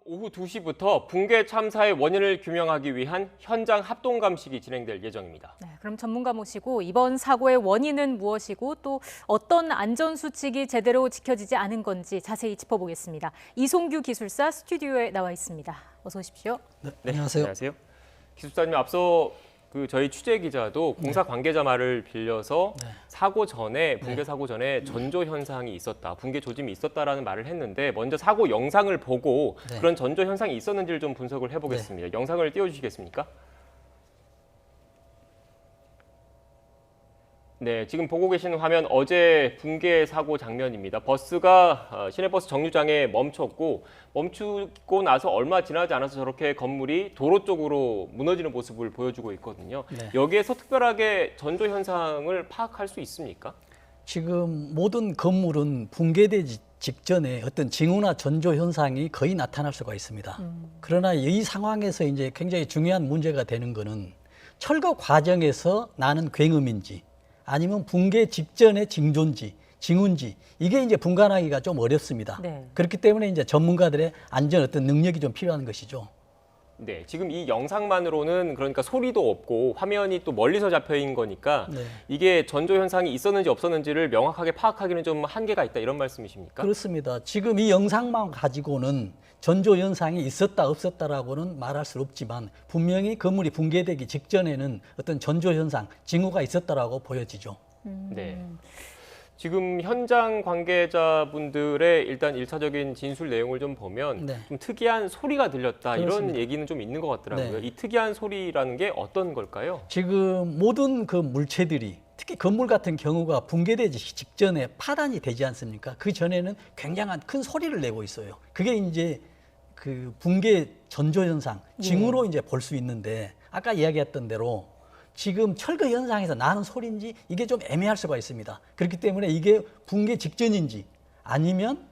오후 2시부터 붕괴 참사의 원인을 규명하기 위한 현장 합동 감식이 진행될 예정입니다. 네, 그럼 전문가 모시고 이번 사고의 원인은 무엇이고 또 어떤 안전수칙이 제대로 지켜지지 않은 건지 자세히 짚어보겠습니다. 이송규 기술사 스튜디오에 나와 있습니다. 어서 오십시오. 네, 안녕하세요. 안녕하세요. 기술사님, 앞서 저희 취재 기자도 공사 관계자 말을 빌려서 사고 전에 붕괴 사고 전에 전조 현상이 있었다, 붕괴 조짐이 있었다라는 말을 했는데 먼저 사고 영상을 보고 그런 전조 현상이 있었는지를 좀 분석을 해보겠습니다. 영상을 띄워주시겠습니까? 네, 지금 보고 계시는 화면 어제 붕괴 사고 장면입니다. 버스가 시내버스 정류장에 멈추고 나서 얼마 지나지 않아서 저렇게 건물이 도로 쪽으로 무너지는 모습을 보여주고 있거든요. 여기에서 특별하게 전조 현상을 파악할 수 있습니까? 지금 모든 건물은 붕괴되기 직전에 어떤 징후나 전조 현상이 거의 나타날 수가 있습니다. 그러나 이 상황에서 이제 굉장히 중요한 문제가 되는 거는 철거 과정에서 나는 굉음인지 아니면 붕괴 직전의 징후인지 이게 이제 분간하기가 좀 어렵습니다. 그렇기 때문에 이제 전문가들의 안전 어떤 능력이 좀 필요한 것이죠. 네, 지금 이 영상만으로는 그러니까 소리도 없고 화면이 또 멀리서 잡혀인 거니까 이게 전조 현상이 있었는지 없었는지를 명확하게 파악하기는 좀 한계가 있다, 이런 말씀이십니까? 그렇습니다. 지금 이 영상만 가지고는 전조 현상이 있었다 없었다라고는 말할 수 없지만 분명히 건물이 붕괴되기 직전에는 어떤 전조 현상, 징후가 있었다라고 보여지죠. 네. 지금 현장 관계자분들의 일단 1차적인 진술 내용을 좀 보면 좀 특이한 소리가 들렸다, 그렇습니다. 이런 얘기는 좀 있는 것 같더라고요. 이 특이한 소리라는 게 어떤 걸까요? 지금 모든 그 물체들이 특히 건물 같은 경우가 붕괴되기 직전에 파단이 되지 않습니까? 그 전에는 굉장한 큰 소리를 내고 있어요. 그게 이제 그 붕괴 전조 현상, 징후로 이제 볼 수 있는데 아까 이야기했던 대로 지금 철거 현상에서 나는 소리인지 이게 좀 애매할 수가 있습니다. 그렇기 때문에 이게 붕괴 직전인지 아니면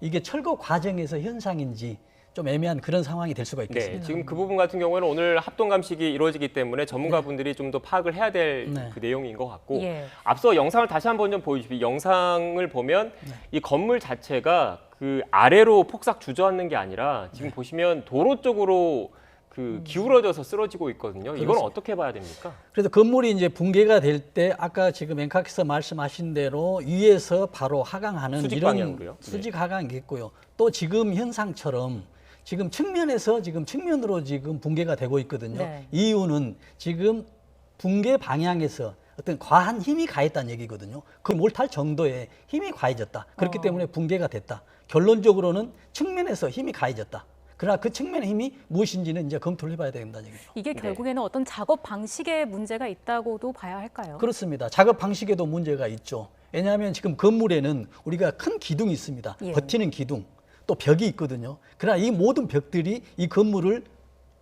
이게 철거 과정에서 현상인지 좀 애매한 그런 상황이 될 수가 있겠습니다. 네, 지금 그 부분 같은 경우에는 오늘 합동 감식이 이루어지기 때문에 전문가분들이 좀 더 파악을 해야 될 그 내용인 것 같고 앞서 영상을 다시 한번 좀 보여주십시오. 영상을 보면 이 건물 자체가 그 아래로 폭삭 주저앉는 게 아니라 지금 보시면 도로 쪽으로 기울어져서 쓰러지고 있거든요. 이건 어떻게 봐야 됩니까? 그래서 건물이 이제 붕괴가 될 때 아까 지금 앵커께서 말씀하신 대로 위에서 바로 하강하는 수직 이런 방향으로요? 수직 하강이 있고요. 또 지금 현상처럼 지금 측면에서 지금 측면으로 지금 붕괴가 되고 있거든요. 이유는 지금 붕괴 방향에서 어떤 과한 힘이 가했다는 얘기거든요. 그 몰탈 정도의 힘이 가해졌다. 그렇기 때문에 붕괴가 됐다. 결론적으로는 측면에서 힘이 가해졌다. 그러나 그 측면의 힘이 무엇인지는 이제 검토를 해봐야 된다는 얘기죠. 이게 결국에는 어떤 작업 방식에 문제가 있다고도 봐야 할까요? 그렇습니다. 작업 방식에도 문제가 있죠. 왜냐하면 지금 건물에는 우리가 큰 기둥이 있습니다. 버티는 기둥, 또 벽이 있거든요. 그러나 이 모든 벽들이 이 건물을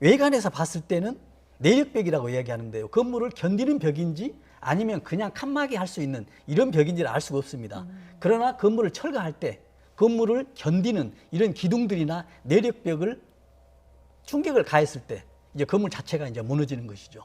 외관에서 봤을 때는 내력벽이라고 이야기하는데요. 건물을 견디는 벽인지 아니면 그냥 칸막이 할 수 있는 이런 벽인지를 알 수가 없습니다. 그러나 건물을 철거할 때 건물을 견디는 이런 기둥들이나 내력벽을 충격을 가했을 때 이제 건물 자체가 이제 무너지는 것이죠.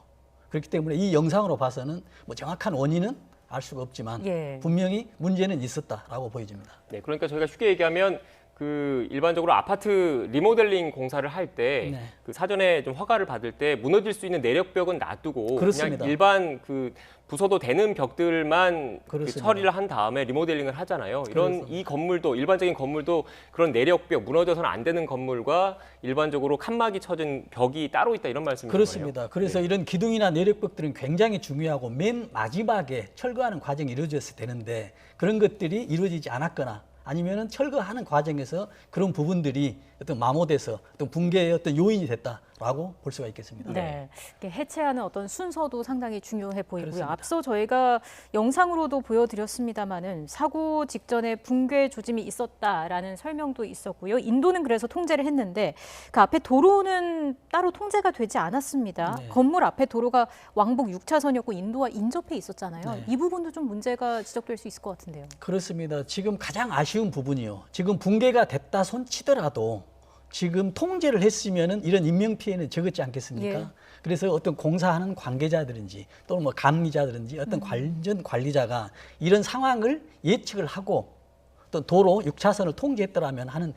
그렇기 때문에 이 영상으로 봐서는 뭐 정확한 원인은 알 수가 없지만 분명히 문제는 있었다라고 보여집니다. 네, 그러니까 저희가 쉽게 얘기하면 일반적으로 아파트 리모델링 공사를 할 때 그 사전에 좀 허가를 받을 때 무너질 수 있는 내력벽은 놔두고 그렇습니다. 그냥 일반 부서도 되는 벽들만 처리를 한 다음에 리모델링을 하잖아요. 이 건물도, 일반적인 건물도 그런 내력벽, 무너져서는 안 되는 건물과 일반적으로 칸막이 쳐진 벽이 따로 있다, 이런 말씀이신 거예요? 그렇습니다. 그래서 이런 기둥이나 내력벽들은 굉장히 중요하고 맨 마지막에 철거하는 과정이 이루어졌어야 되는데 그런 것들이 이루어지지 않았거나 아니면은 철거하는 과정에서 그런 부분들이 어떤 마모돼서 어떤 붕괴의 어떤 요인이 됐다라고 볼 수가 있겠습니다. 네, 해체하는 어떤 순서도 상당히 중요해 보이고요. 그렇습니다. 앞서 저희가 영상으로도 보여드렸습니다마는 사고 직전에 붕괴 조짐이 있었다라는 설명도 있었고요. 인도는 그래서 통제를 했는데 그 앞에 도로는 따로 통제가 되지 않았습니다. 건물 앞에 도로가 왕복 6차선이었고 인도와 인접해 있었잖아요. 이 부분도 좀 문제가 지적될 수 있을 것 같은데요. 그렇습니다. 지금 가장 아쉬운 부분이요. 지금 붕괴가 됐다 손치더라도 지금 통제를 했으면은 이런 인명 피해는 적었지 않겠습니까? 그래서 어떤 공사하는 관계자들인지 또는 뭐 감리자들인지 어떤 관리자가 이런 상황을 예측을 하고 또 도로 6차선을 통제했더라면 하는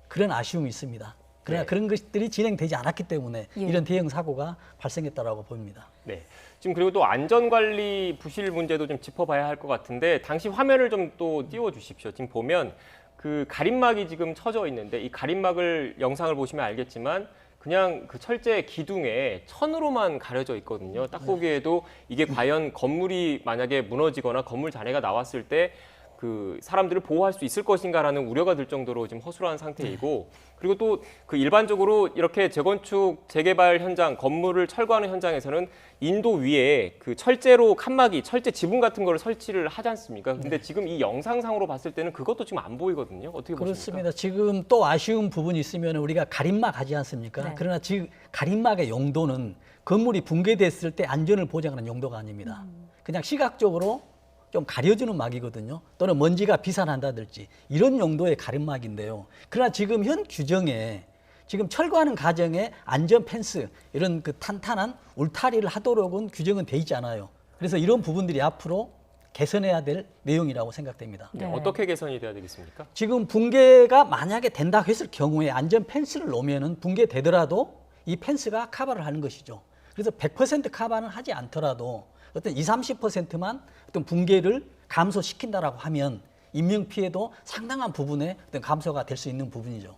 그런 아쉬움이 있습니다. 그러나 그런 것들이 진행되지 않았기 때문에 이런 대형 사고가 발생했다라고 봅니다. 네. 지금 그리고 또 안전관리 부실 문제도 좀 짚어봐야 할 것 같은데 당시 화면을 좀 또 띄워주십시오. 지금 보면 그 가림막이 지금 쳐져 있는데 이 가림막을 영상을 보시면 알겠지만 그냥 그 철제 기둥에 천으로만 가려져 있거든요. 딱 보기에도 이게 과연 건물이 만약에 무너지거나 건물 잔해가 나왔을 때 그 사람들을 보호할 수 있을 것인가라는 우려가 들 정도로 지금 허술한 상태이고 그리고 또 그 일반적으로 이렇게 재건축 재개발 현장 건물을 철거하는 현장에서는 인도 위에 그 철제로 칸막이 철제 지붕 같은 거를 설치를 하지 않습니까? 근데 지금 이 영상상으로 봤을 때는 그것도 지금 안 보이거든요. 어떻게 보십니까? 그렇습니다. 지금 또 아쉬운 부분이 있으면 우리가 가림막 하지 않습니까? 네. 그러나 지금 가림막의 용도는 건물이 붕괴됐을 때 안전을 보장하는 용도가 아닙니다. 그냥 시각적으로 좀 가려주는 막이거든요. 또는 먼지가 비산한다든지 이런 용도의 가림막인데요. 그러나 지금 현 규정에 지금 철거하는 과정에 안전 펜스 이런 그 탄탄한 울타리를 하도록은 규정은 돼 있지 않아요. 그래서 이런 부분들이 앞으로 개선해야 될 내용이라고 생각됩니다. 네. 어떻게 개선이 돼야 되겠습니까? 지금 붕괴가 만약에 된다 했을 경우에 안전 펜스를 놓으면은 붕괴되더라도 이 펜스가 커버를 하는 것이죠. 그래서 100% 커버는 하지 않더라도 어떤 20, 30%만 어떤 붕괴를 감소시킨다라고 하면 인명 피해도 상당한 부분의 어떤 감소가 될 수 있는 부분이죠.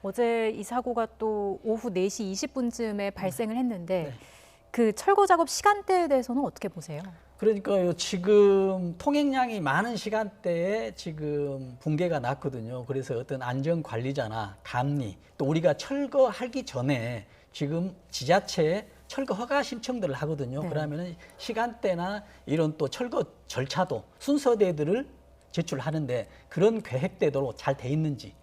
어제 이 사고가 또 오후 4시 20분쯤에 발생을 했는데 그 철거 작업 시간대에 대해서는 어떻게 보세요? 그러니까요, 지금 통행량이 많은 시간대에 지금 붕괴가 났거든요. 그래서 어떤 안전 관리자나 감리 또 우리가 철거하기 전에 지금 지자체에 철거 허가 신청들을 하거든요. 그러면은 시간대나 이런 또 철거 절차도 순서대들을 제출하는데 그런 계획대로 잘 돼 있는지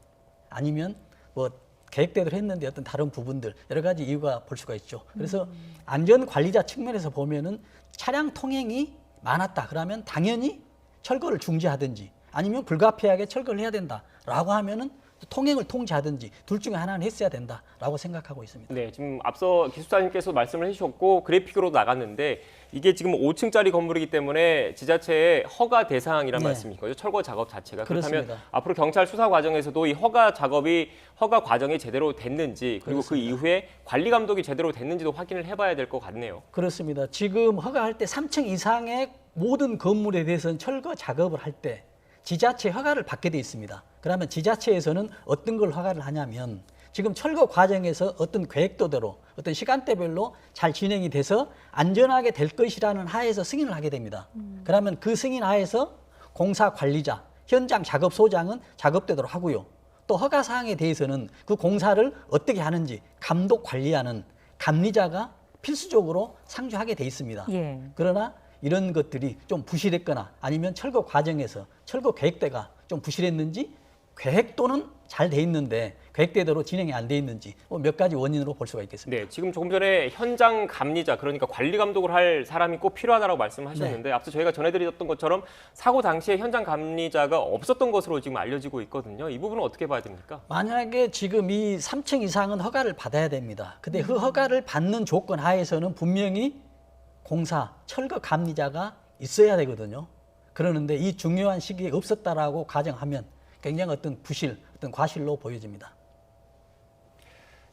아니면 뭐 계획대로 했는데 어떤 다른 부분들 여러 가지 이유가 볼 수가 있죠. 그래서 안전 관리자 측면에서 보면은 차량 통행이 많았다. 그러면 당연히 철거를 중지하든지 아니면 불가피하게 철거를 해야 된다라고 하면은 통행을 통제하든지 둘 중에 하나는 했어야 된다라고 생각하고 있습니다. 네, 지금 앞서 기술사님께서 말씀을 해주셨고 그래픽으로 나갔는데 이게 지금 5층짜리 건물이기 때문에 지자체의 허가 대상이란 말씀인 거죠. 철거 작업 자체가. 그렇다면 그렇습니다. 앞으로 경찰 수사 과정에서도 이 허가 과정이 제대로 됐는지 그리고 그 이후에 관리 감독이 제대로 됐는지도 확인을 해봐야 될 것 같네요. 그렇습니다. 지금 허가할 때 3층 이상의 모든 건물에 대해서는 철거 작업을 할 때 지자체 허가를 받게 돼 있습니다. 그러면 지자체에서는 어떤 걸 허가를 하냐면 지금 철거 과정에서 어떤 계획도대로 어떤 시간대별로 잘 진행이 돼서 안전하게 될 것이라는 하에서 승인을 하게 됩니다. 그러면 그 승인 하에서 공사 관리자, 현장 작업 소장은 작업대로 하고요. 또 허가 사항에 대해서는 그 공사를 어떻게 하는지 감독 관리하는 감리자가 필수적으로 상주하게 돼 있습니다. 그러나 이런 것들이 좀 부실했거나 아니면 철거 과정에서 철거 계획대가 좀 부실했는지 계획도는 잘 돼 있는데 계획대로 진행이 안 돼 있는지 몇 가지 원인으로 볼 수가 있겠습니다. 네, 지금 조금 전에 현장 감리자 그러니까 관리 감독을 할 사람이 꼭 필요하다고 말씀하셨는데 앞서 저희가 전해드렸던 것처럼 사고 당시에 현장 감리자가 없었던 것으로 지금 알려지고 있거든요. 이 부분은 어떻게 봐야 됩니까? 만약에 지금 이 3층 이상은 허가를 받아야 됩니다. 근데 그 허가를 받는 조건 하에서는 분명히 공사, 철거 감리자가 있어야 되거든요. 그러는데 이 중요한 시기에 없었다라고 가정하면 굉장히 어떤 부실, 어떤 과실로 보여집니다.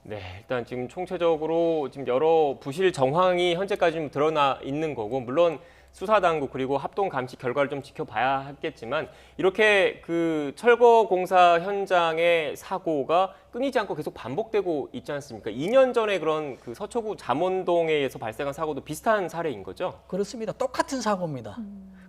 네, 일단 지금 총체적으로 지금 여러 부실 정황이 현재까지 좀 드러나 있는 거고 물론 수사당국 그리고 합동 감시 결과를 좀 지켜봐야 하겠지만 이렇게 그 철거 공사 현장의 사고가 끊이지 않고 계속 반복되고 있지 않습니까? 2년 전에 그런 그 서초구 잠원동에서 발생한 사고도 비슷한 사례인 거죠? 그렇습니다. 똑같은 사고입니다.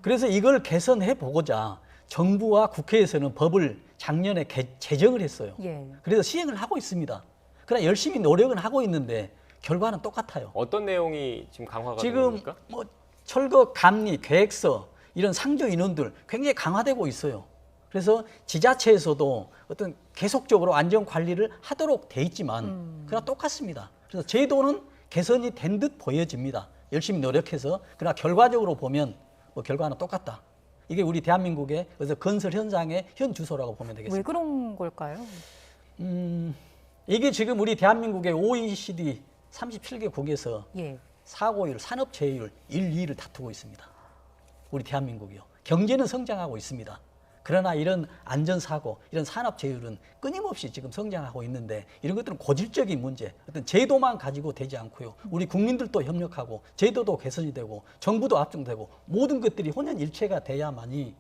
그래서 이걸 개선해 보고자 정부와 국회에서는 법을 작년에 제정을 했어요. 그래서 시행을 하고 있습니다. 그러나 열심히 노력은 하고 있는데 결과는 똑같아요. 어떤 내용이 지금 강화가 지금 됩니까? 뭐 철거 감리 계획서 이런 상조 인원들 굉장히 강화되고 있어요. 그래서 지자체에서도 어떤 계속적으로 안전 관리를 하도록 돼 있지만 그러나 똑같습니다. 그래서 제도는 개선이 된 듯 보여집니다. 열심히 노력해서 그러나 결과적으로 보면 뭐 결과는 똑같다. 이게 우리 대한민국의 그래서 건설 현장의 현 주소라고 보면 되겠습니다. 왜 그런 걸까요? 이게 지금 우리 대한민국의 OECD 37개국에서 사고율, 산업재해율 1, 2위를 다투고 있습니다. 우리 대한민국이요. 경제는 성장하고 있습니다. 그러나 이런 안전사고, 이런 산업재해율은 끊임없이 지금 성장하고 있는데 이런 것들은 고질적인 문제, 어떤 제도만 가지고 되지 않고요. 우리 국민들도 협력하고 제도도 개선이 되고 정부도 앞중되고 모든 것들이 혼연일체가 돼야만이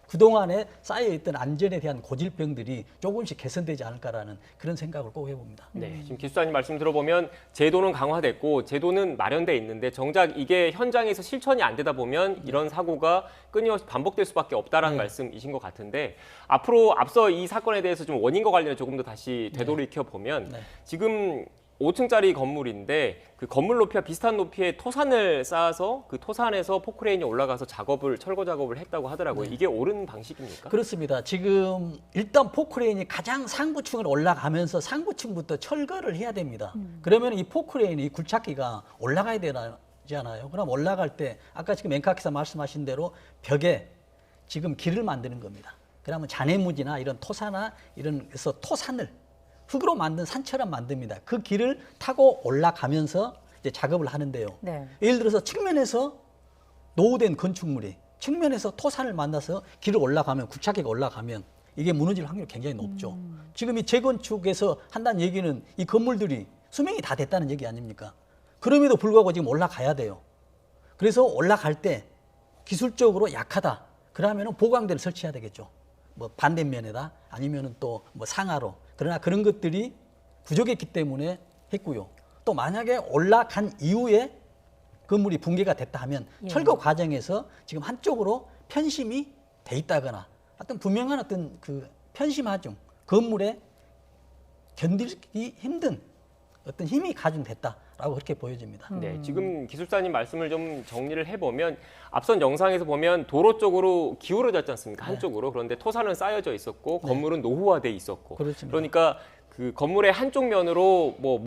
그동안에 쌓여있던 안전에 대한 고질병들이 조금씩 개선되지 않을까라는 그런 생각을 꼭 해봅니다. 네, 지금 기술사님 말씀 들어보면 제도는 강화됐고 제도는 마련돼 있는데 정작 이게 현장에서 실천이 안 되다 보면 이런 사고가 끊임없이 반복될 수밖에 없다라는 말씀이신 것 같은데 앞으로 앞서 이 사건에 대해서 좀 원인과 관련해 조금 더 다시 되돌이켜 보면 지금 5층짜리 건물인데 그 건물 높이와 비슷한 높이의 토산을 쌓아서 그 토산에서 포크레인이 올라가서 철거 작업을 했다고 하더라고요. 이게 옳은 방식입니까? 그렇습니다. 지금 일단 포크레인이 가장 상부층을 올라가면서 상부층부터 철거를 해야 됩니다. 그러면 이 포크레인이 이 굴착기가 올라가야 되잖아요. 그럼 올라갈 때 아까 지금 앵카키사 말씀하신 대로 벽에 지금 길을 만드는 겁니다. 그러면 잔해무지나 이런 토사나 이런 그래서 토산을 흙으로 만든 산처럼 만듭니다. 그 길을 타고 올라가면서 이제 작업을 하는데요. 예를 들어서 측면에서 노후된 건축물이 측면에서 토산을 만나서 길을 올라가면 굴착기가 올라가면 이게 무너질 확률이 굉장히 높죠. 지금 이 재건축에서 한다는 얘기는 이 건물들이 수명이 다 됐다는 얘기 아닙니까? 그럼에도 불구하고 지금 올라가야 돼요. 그래서 올라갈 때 기술적으로 약하다. 그러면은 보강대를 설치해야 되겠죠. 뭐 반대면에다 아니면은 또 뭐 상하로. 그러나 그런 것들이 부족했기 때문에 했고요. 또 만약에 올라간 이후에 건물이 붕괴가 됐다 하면 철거 과정에서 지금 한쪽으로 편심이 돼 있다거나 어떤 분명한 어떤 그 편심하중 건물에 견디기 힘든 어떤 힘이 가중됐다라고 그렇게 보여집니다. 네, 지금 기술사님 말씀을 좀 정리를 해보면 앞선 영상에서 보면 도로 쪽으로 기울어졌지 않습니까? 한쪽으로. 그런데 토산은 쌓여져 있었고 건물은 노후화돼 있었고. 그렇습니다. 그러니까 그 건물의 한쪽 면으로 뭐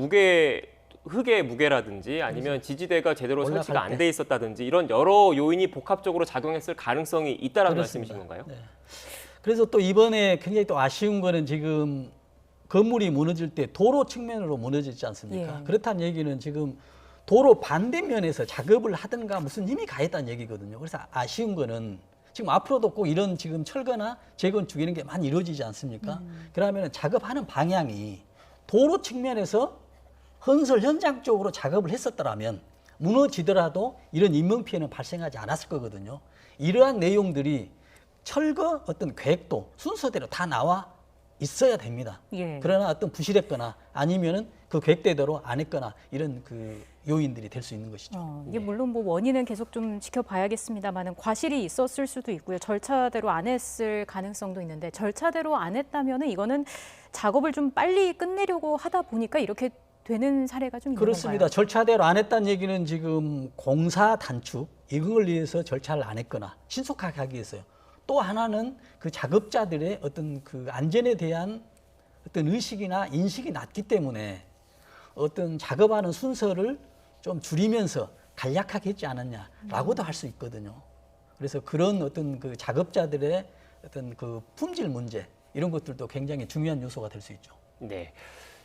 흙의 무게라든지 아니면 지지대가 제대로 설치가 안 돼 있었다든지 이런 여러 요인이 복합적으로 작용했을 가능성이 있다라는 말씀이신 건가요? 네. 그래서 또 이번에 굉장히 또 아쉬운 거는 지금 건물이 무너질 때 도로 측면으로 무너지지 않습니까? 그렇다는 얘기는 지금 도로 반대면에서 작업을 하든가 무슨 힘이 가했다는 얘기거든요. 그래서 아쉬운 거는 지금 앞으로도 꼭 이런 지금 철거나 재건축 이런 게 많이 이루어지지 않습니까? 그러면 작업하는 방향이 도로 측면에서 건설 현장 쪽으로 작업을 했었더라면 무너지더라도 이런 인명피해는 발생하지 않았을 거거든요. 이러한 내용들이 철거 어떤 계획도 순서대로 다 나와 있어야 됩니다. 그러나 어떤 부실했거나 아니면은 그 계획대로 안 했거나 이런 그 요인들이 될 수 있는 것이죠. 이게 물론 뭐 원인은 계속 좀 지켜봐야겠습니다만은 과실이 있었을 수도 있고요. 절차대로 안 했을 가능성도 있는데 절차대로 안 했다면은 이거는 작업을 좀 빨리 끝내려고 하다 보니까 이렇게 되는 사례가 좀 있는 그렇습니다. 건가요? 절차대로 안 했다는 얘기는 지금 공사 단축 이걸 위해서 절차를 안 했거나 신속하게 하기 위해서요. 또 하나는 그 작업자들의 어떤 그 안전에 대한 어떤 의식이나 인식이 낮기 때문에 어떤 작업하는 순서를 좀 줄이면서 간략하게 했지 않았냐라고도 할 수 있거든요. 그래서 그런 어떤 그 작업자들의 어떤 그 품질 문제 이런 것들도 굉장히 중요한 요소가 될 수 있죠. 네.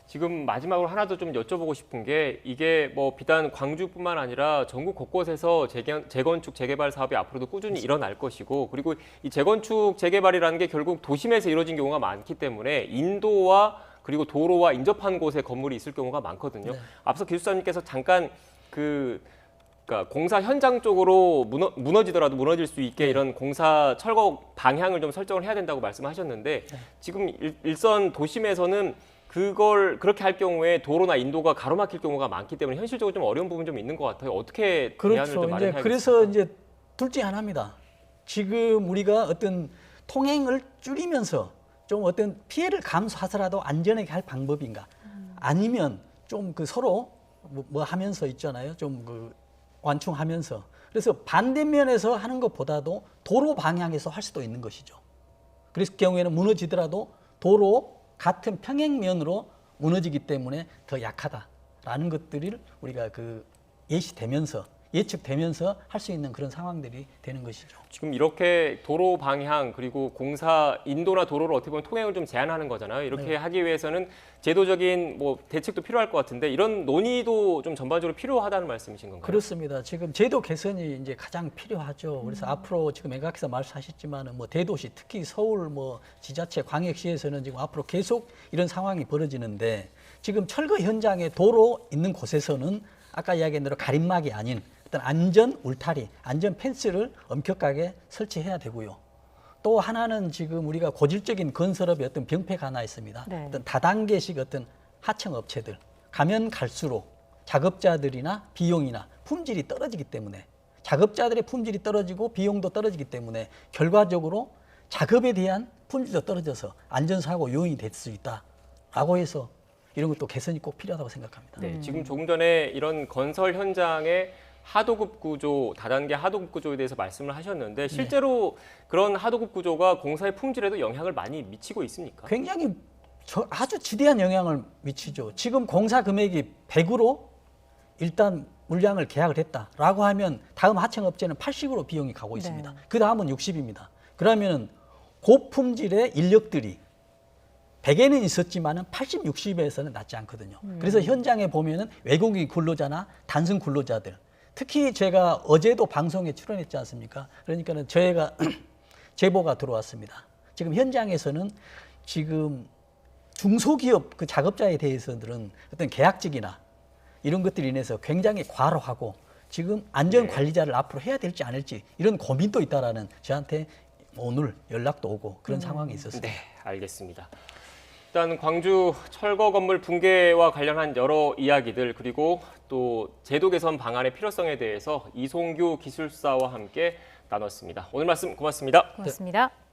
지금 마지막으로 하나 더 좀 여쭤보고 싶은 게 이게 뭐 비단 광주뿐만 아니라 전국 곳곳에서 재건축 재개발 사업이 앞으로도 꾸준히 일어날 것이고 그리고 이 재건축 재개발이라는 게 결국 도심에서 이루어진 경우가 많기 때문에 인도와 그리고 도로와 인접한 곳에 건물이 있을 경우가 많거든요. 앞서 기술사님께서 잠깐 그러니까 공사 현장 쪽으로 무너지더라도 무너질 수 있게 이런 공사 철거 방향을 좀 설정을 해야 된다고 말씀하셨는데 지금 일선 도심에서는 그걸 그렇게 할 경우에 도로나 인도가 가로막힐 경우가 많기 때문에 현실적으로 좀 어려운 부분이 좀 있는 것 같아요. 어떻게 대안을 좀 마련해야겠습니까? 그래서 이제 둘 중에 하나입니다. 지금 우리가 어떤 통행을 줄이면서 좀 어떤 피해를 감수하더라도 안전하게 할 방법인가? 아니면 좀 그 서로 뭐 하면서 있잖아요. 좀 그 완충하면서. 그래서 반대면에서 하는 것보다도 도로 방향에서 할 수도 있는 것이죠. 그래서 경우에는 무너지더라도 도로 같은 평행면으로 무너지기 때문에 더 약하다라는 것들을 우리가 그 예시되면서 예측되면서 할 수 있는 그런 상황들이 되는 것이죠. 지금 이렇게 도로 방향 그리고 공사 인도나 도로를 어떻게 보면 통행을 좀 제한하는 거잖아요. 이렇게 네. 하기 위해서는 제도적인 뭐 대책도 필요할 것 같은데 이런 논의도 좀 전반적으로 필요하다는 말씀이신 건가요? 그렇습니다. 지금 제도 개선이 이제 가장 필요하죠. 그래서 앞으로 지금 맹각께서 말씀하셨지만은 뭐 대도시 특히 서울 뭐 지자체 광역시에서는 지금 앞으로 계속 이런 상황이 벌어지는데 지금 철거 현장에 도로 있는 곳에서는 아까 이야기한 대로 가림막이 아닌 어떤 안전 울타리, 안전 펜스를 엄격하게 설치해야 되고요. 또 하나는 지금 우리가 고질적인 건설업의 어떤 병폐가 하나 있습니다. 네. 어떤 다단계식 어떤 하청 업체들 가면 갈수록 작업자들이나 비용이나 품질이 떨어지기 때문에 작업자들의 품질이 떨어지고 비용도 떨어지기 때문에 결과적으로 작업에 대한 품질도 떨어져서 안전사고 요인이 될 수 있다라고 해서 이런 것도 개선이 꼭 필요하다고 생각합니다. 네, 지금 조금 전에 이런 건설 현장의 하도급 구조, 다단계 하도급 구조에 대해서 말씀을 하셨는데 실제로 그런 하도급 구조가 공사의 품질에도 영향을 많이 미치고 있습니까? 굉장히 아주 지대한 영향을 미치죠. 지금 공사 금액이 100으로 일단 물량을 계약을 했다라고 하면 다음 하청업체는 80으로 비용이 가고 있습니다. 네. 그 다음은 60입니다. 그러면 고품질의 인력들이 100에는 있었지만은 80, 60에서는 낫지 않거든요. 그래서 현장에 보면은 외국인 근로자나 단순 근로자들, 특히 제가 어제도 방송에 출연했지 않습니까? 그러니까는 저희가 제보가 들어왔습니다. 지금 현장에서는 지금 중소기업 그 작업자에 대해서들은 어떤 계약직이나 이런 것들로 인해서 굉장히 과로하고 지금 안전관리자를 앞으로 해야 될지 안 할지 이런 고민도 있다라는 저한테 오늘 연락도 오고 그런 상황이 있었습니다. 네, 알겠습니다. 일단 광주 철거 건물 붕괴와 관련한 여러 이야기들 그리고 또 제도 개선 방안의 필요성에 대해서 이송규 기술사와 함께 나눴습니다. 오늘 말씀 고맙습니다. 고맙습니다.